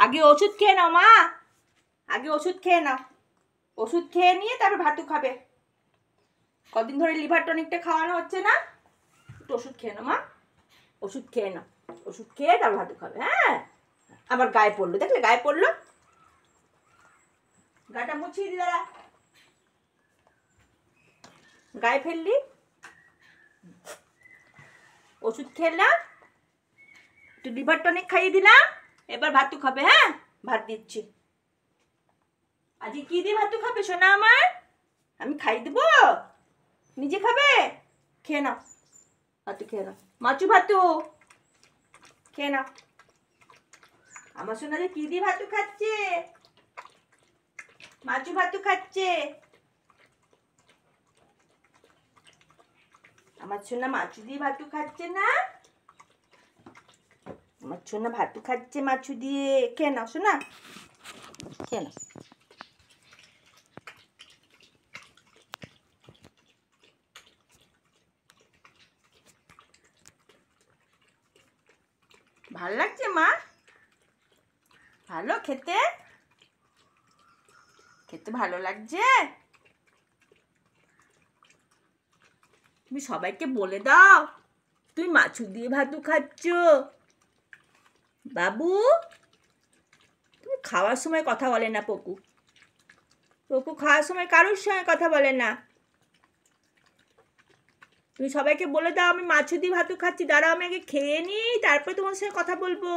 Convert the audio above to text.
আগে ওষুধ খেয়ে নাও মা, আগে ওষুধ খেয়ে নাও, ওষুধ খেয়ে নিয়ে তারপর ভাতু খাবে। কদিন ধরে লিভার টনিকটা খাওয়ানো হচ্ছে না, একটু ওষুধ খেয়ে নাও মা, ওষুধ খেয়ে নাও, ওষুধ খেয়ে তারপর ভাতু খাবে। হ্যাঁ, আবার গায়ে পড়লো, দেখলে গায়ে পড়লো, গাটা মুছিয়ে দি দাঁড়া, গায়ে ফেললি। ওষুধ খেলাম, একটু লিভার টনিক খাইয়ে দিলাম, এবার ভাতু খাবে। হ্যাঁ, ভাত দিচ্ছি। আজকে কি দিয়ে ভাতু খাবে সোনা আমার? আমি খাই দেবো, নিজে খাবে? খেয়ে নাও, ভাতু খেয়ে নাও, মাচু ভাতু খেয়ে নাও। আমার সোনা যে কি দিয়ে ভাতু খাচ্ছে, মাচু ভাতু খাচ্ছে। আমার সোনা মাছু দিয়ে ভাতু খাচ্ছে না, আমার সোনা ভাতু খাচ্ছে মাছু দিয়ে। খেয়ে নাও সোনা, খেয়ে নাও। ভাল লাগছে মা? ভালো খেতে, খেতে ভালো লাগছে? তুমি সবাইকে বলে দাও তুমি মাছু দিয়ে ভাতু খাচ্ছ। বাবু, তুমি খাওয়ার সময় কথা বলে না পকু, পকু খাওয়ার সময় কারোর সঙ্গে কথা বলে না। তুমি সবাইকে বলে দাও আমি মাছু দিয়ে ভাতু খাচ্ছি, দাঁড়াও আমি আগে খেয়ে নিই, তারপরে তোমার সঙ্গে কথা বলবো।